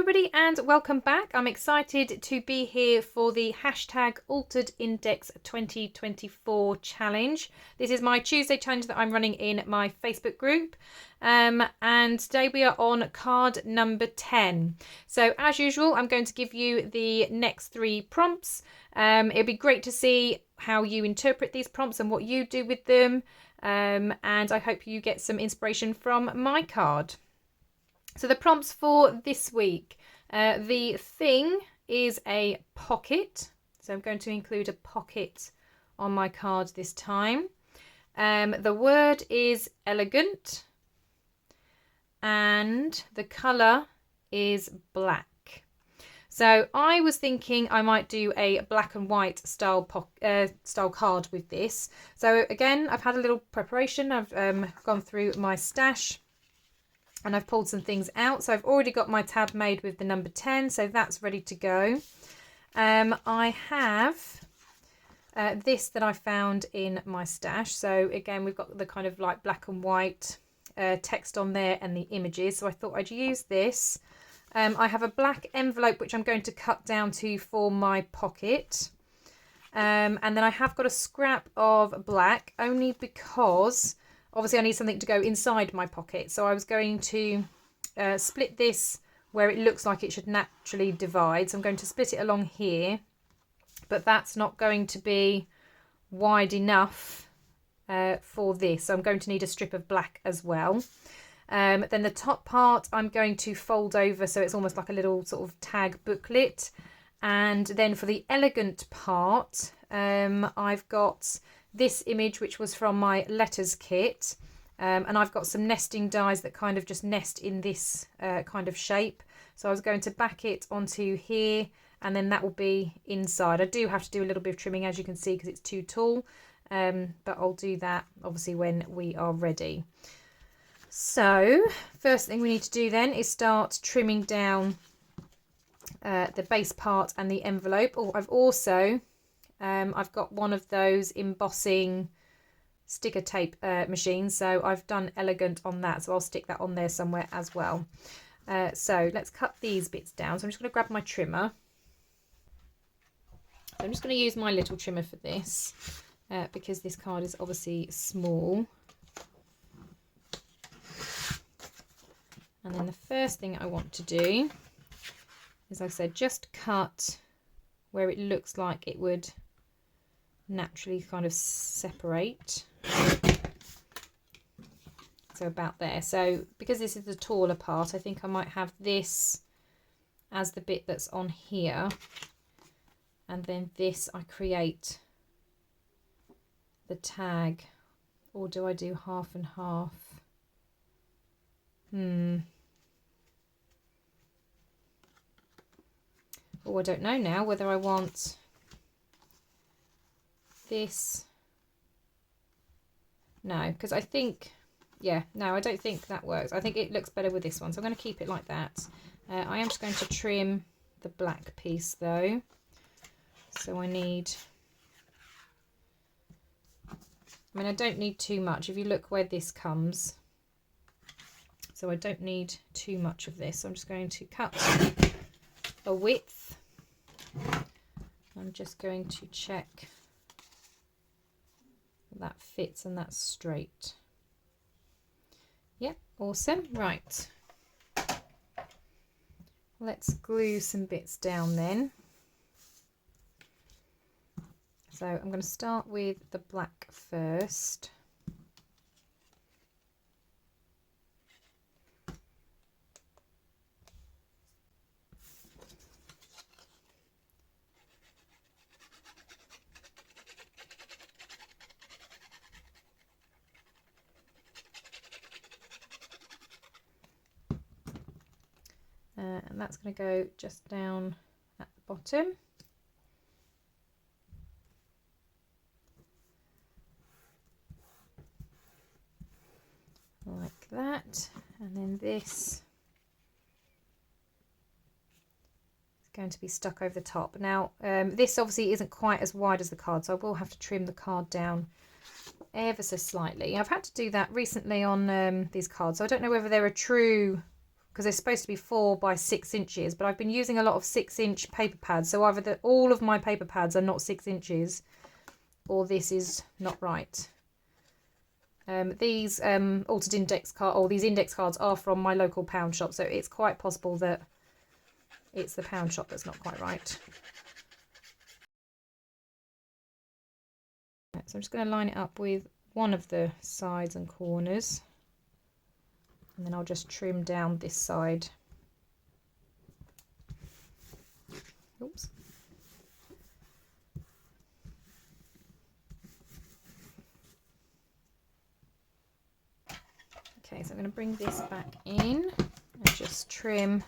everybody and welcome back. I'm excited to be here for the hashtag Altered Index 2024 challenge. This is my Tuesday challenge that I'm running in my Facebook group. And today we are on card number 10. So as usual, I'm going to give you the next 3 prompts. It'd be great to see how you interpret these prompts and what you do with them. And I hope you get some inspiration from my card. So the prompts for this week, the thing is a pocket. So I'm going to include a pocket on my card this time. The word is elegant. And the colour is black. So I was thinking I might do a black and white style card with this. So again, I've had a little preparation. I've gone through my stash. And I've pulled some things out. So I've already got my tab made with the number 10. So that's ready to go. I have this that I found in my stash. So again, we've got the kind of like black and white text on there and the images. So I thought I'd use this. I have a black envelope, which I'm going to cut down to for my pocket. And then I have got a scrap of black only because... obviously, I need something to go inside my pocket. So I was going to split this where it looks like it should naturally divide. So I'm going to split it along here. But that's not going to be wide enough for this. So I'm going to need a strip of black as well. Then the top part I'm going to fold over so it's almost like a little sort of tag booklet. And then for the elegant part, I've got... this image, which was from my letters kit, and I've got some nesting dies that kind of just nest in this kind of shape. So I was going to back it onto here, and then that will be inside. I do have to do a little bit of trimming, as you can see, because it's too tall, but I'll do that obviously when we are ready. So first thing we need to do then is start trimming down the base part and the envelope. Oh, I've also... I've got one of those embossing sticker tape machines, so I've done elegant on that, so I'll stick that on there somewhere as well. So let's cut these bits down. So I'm just going to grab my trimmer. So I'm just going to use my little trimmer for this because this card is obviously small. And then the first thing I want to do is, like I said, just cut where it looks like it would naturally kind of separate. So about there. So because this is the taller part, I think I might have this as the bit that's on here, and then this I create the tag. Or do I do half and half? Oh, I don't know now whether I want this. No, because I think, yeah, no, I don't think that works. I think it looks better with this one. So I'm going to keep it like that. I am just going to trim the black piece though. So I need, I mean, I don't need too much. If you look where this comes. So I don't need too much of this. So I'm just going to cut a width. I'm just going to check that fits and that's straight. Yep, awesome. Right, let's glue some bits down then. So I'm going to start with the black first. And that's going to go just down at the bottom. Like that. And then this is going to be stuck over the top. Now, this obviously isn't quite as wide as the card, so I will have to trim the card down ever so slightly. I've had to do that recently on these cards, so I don't know whether they're a true because they're supposed to be 4 by 6 inches, but I've been using a lot of 6-inch paper pads, so either all of my paper pads are not 6 inches or this is not right. These altered index card, or these index cards are from my local pound shop, so it's quite possible that it's the pound shop that's not quite right. So I'm just going to line it up with one of the sides and corners, and then I'll just trim down this side. Oops. Okay, so I'm going to bring this back in and just trim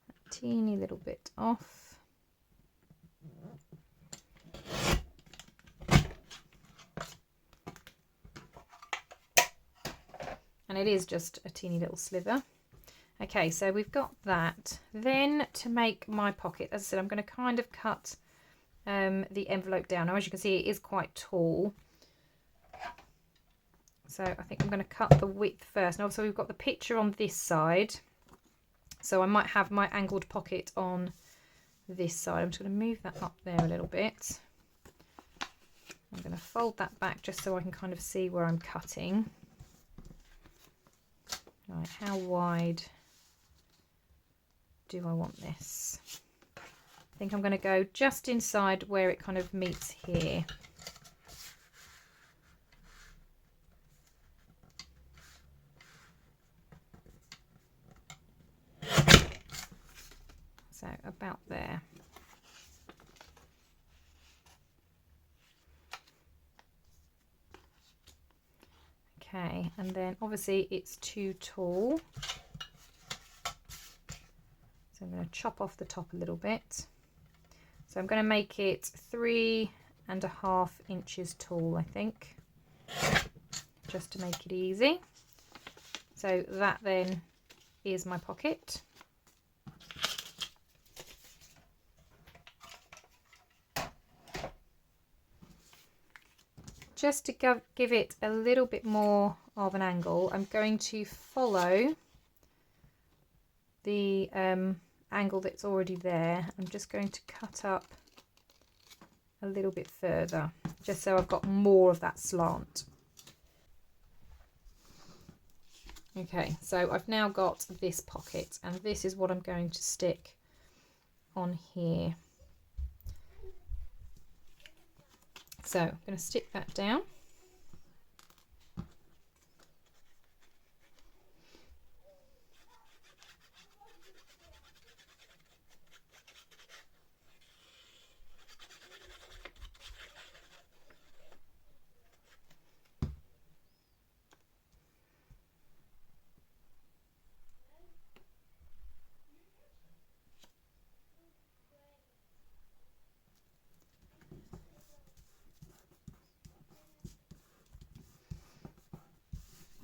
a teeny little bit off. And it is just a teeny little sliver. Okay, so we've got that. Then to make my pocket, as I said, I'm going to kind of cut the envelope down. Now, as you can see, it is quite tall. So I think I'm going to cut the width first. And also we've got the picture on this side. So I might have my angled pocket on this side. I'm just going to move that up there a little bit. I'm going to fold that back just so I can kind of see where I'm cutting. Right, how wide do I want this? I think I'm going to go just inside where it kind of meets here. So about there. Okay, and then obviously it's too tall, so I'm going to chop off the top a little bit. So I'm going to make it 3.5 inches tall, I think, just to make it easy. So that then is my pocket. Just to give it a little bit more of an angle, I'm going to follow the angle that's already there. I'm just going to cut up a little bit further, just so I've got more of that slant. Okay, so I've now got this pocket, and this is what I'm going to stick on here. So I'm going to stick that down.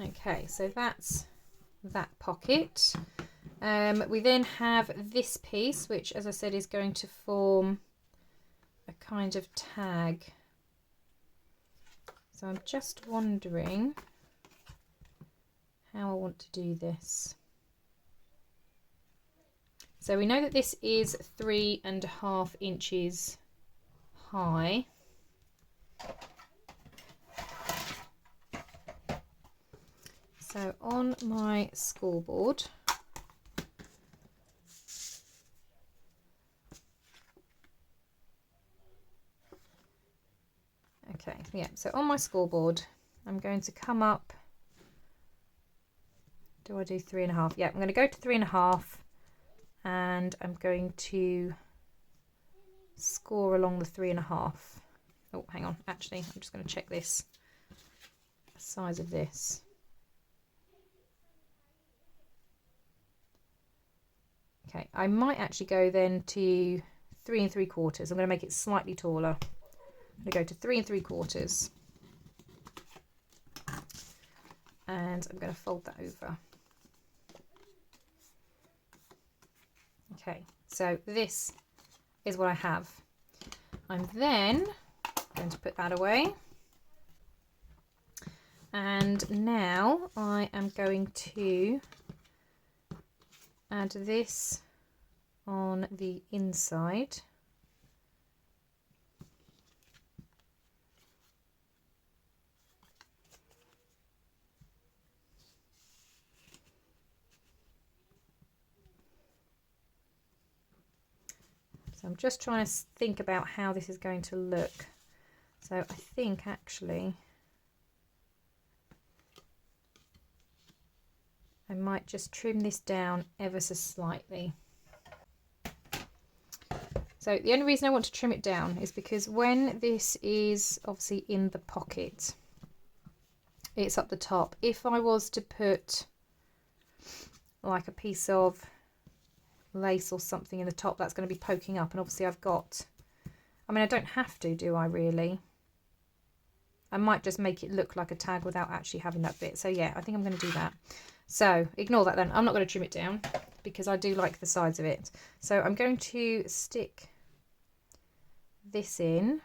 Okay, so that's that pocket. We then have this piece, which, as I said, is going to form a kind of tag. So I'm just wondering how I want to do this. So we know that this is 3.5 inches high. So on my scoreboard, okay, yeah, so on my scoreboard, I'm going to come up, do I do 3.5? Yeah, I'm going to go to 3.5, and I'm going to score along the 3.5. Oh, hang on, actually, I'm just going to check this, the size of this. Okay, I might actually go then to 3 3/4. I'm going to make it slightly taller. I'm going to go to 3 3/4. And I'm going to fold that over. Okay, so this is what I have. I'm then going to put that away. And now I am going to add this on the inside. So I'm just trying to think about how this is going to look. So I think actually I might just trim this down ever so slightly. So the only reason I want to trim it down is because when this is obviously in the pocket, it's up the top. If I was to put like a piece of lace or something in the top, that's going to be poking up, and obviously I've got, I mean, I don't have to, do I really? I might just make it look like a tag without actually having that bit. So yeah, I think I'm going to do that. So ignore that then. I'm not going to trim it down because I do like the sides of it. So I'm going to stick this in.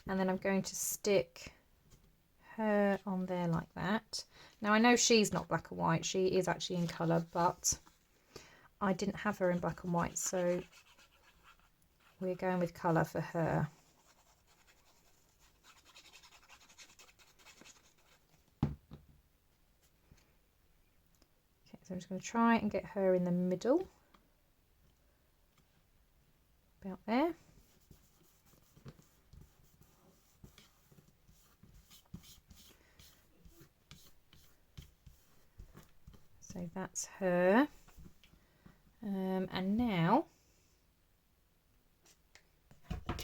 And then I'm going to stick her on there like that. Now I know she's not black and white, she is actually in colour, but I didn't have her in black and white, so we're going with colour for her. Okay, so I'm just going to try and get her in the middle, about there. So that's her. And now I'm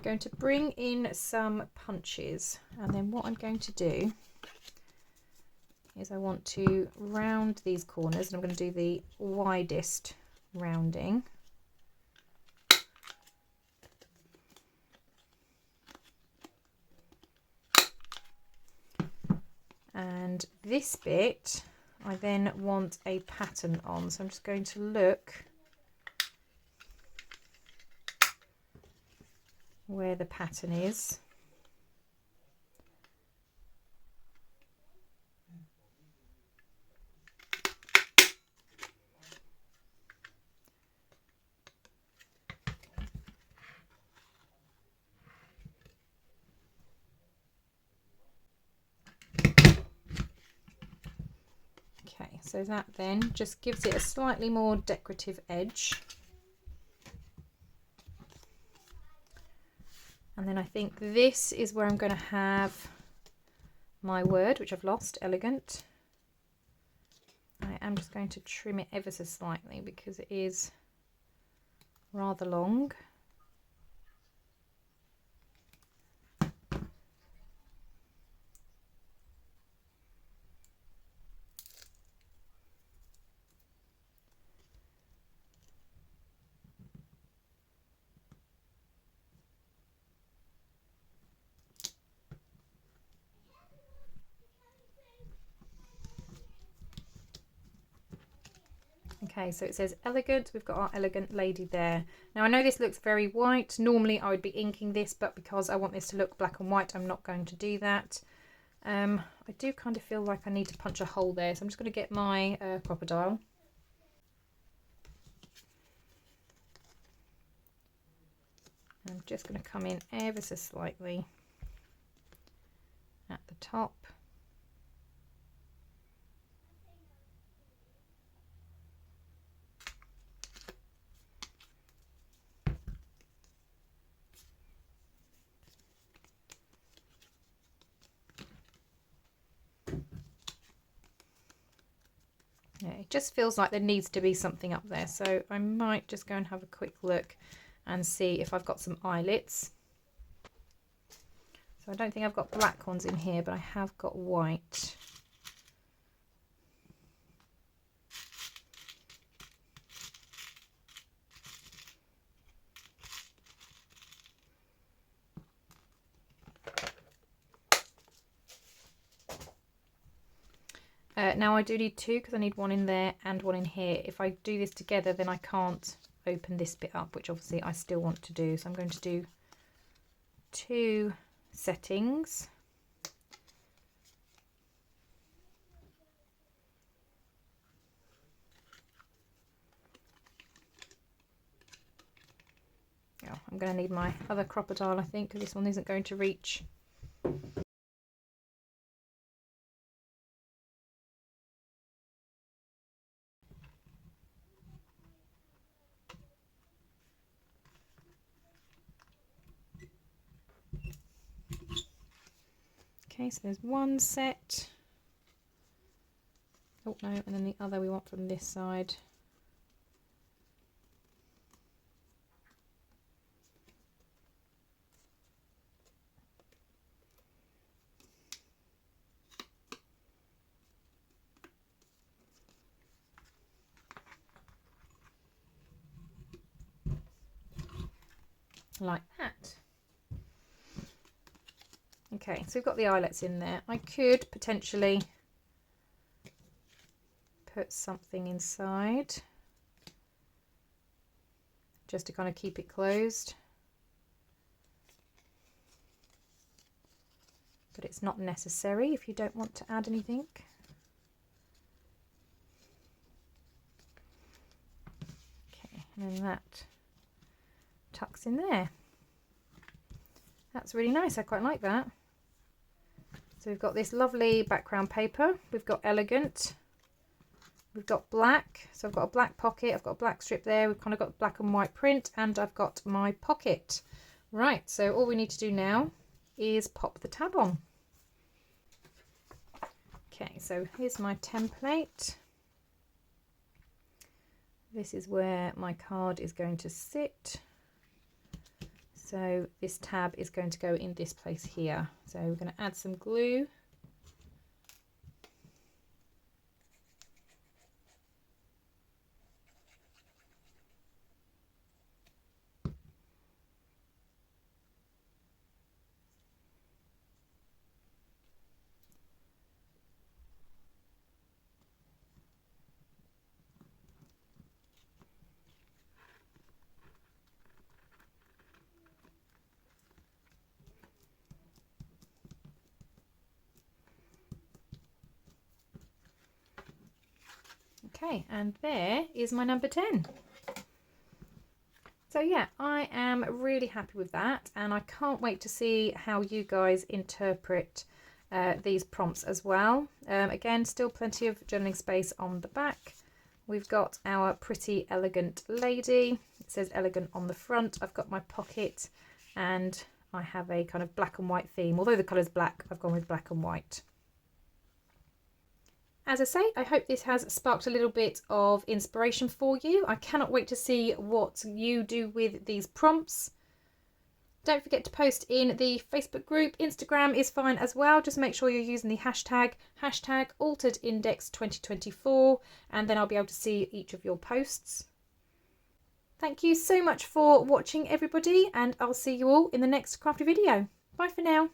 going to bring in some punches, and then what I'm going to do is I want to round these corners, and I'm going to do the widest rounding. And this bit I then want a pattern on, so I'm just going to look where the pattern is. Okay, so that then just gives it a slightly more decorative edge. And then I think this is where I'm going to have my word, which I've lost, elegant. I am just going to trim it ever so slightly because it is rather long. Okay, so it says elegant. We've got our elegant lady there. Now I know this looks very white. Normally I would be inking this, but because I want this to look black and white, I'm not going to do that. I do kind of feel like I need to punch a hole there, so I'm just going to get my crocodile. I'm just going to come in ever so slightly at the top. Yeah, it just feels like there needs to be something up there, so I might just go and have a quick look and see if I've got some eyelets. So I don't think I've got black ones in here, but I have got white. Now I do need two because I need one in there and one in here. If I do this together, then I can't open this bit up, which obviously I still want to do. So I'm going to do 2 settings. Oh, I'm going to need my other crocodile, I think, because this one isn't going to reach. Okay, so there's one set. Oh no, and then the other we want from this side. Like that. Okay, so we've got the eyelets in there. I could potentially put something inside just to kind of keep it closed, but it's not necessary if you don't want to add anything. Okay, and then that tucks in there. That's really nice, I quite like that. So we've got this lovely background paper, we've got elegant, we've got black, so I've got a black pocket, I've got a black strip there, we've kind of got black and white print, and I've got my pocket. Right, so all we need to do now is pop the tab on. Okay, so here's my template. This is where my card is going to sit. So this tab is going to go in this place here. So we're going to add some glue. Okay, and there is my number 10. So yeah, I am really happy with that, and I can't wait to see how you guys interpret these prompts as well. Again, still plenty of journaling space on the back. We've got our pretty elegant lady. It says elegant on the front. I've got my pocket, and I have a kind of black and white theme. Although the colour's black, I've gone with black and white. As I say, I hope this has sparked a little bit of inspiration for you. I cannot wait to see what you do with these prompts. Don't forget to post in the Facebook group. Instagram is fine as well. Just make sure you're using the hashtag #AlteredIndex2024, and then I'll be able to see each of your posts. Thank you so much for watching, everybody, and I'll see you all in the next crafty video. Bye for now.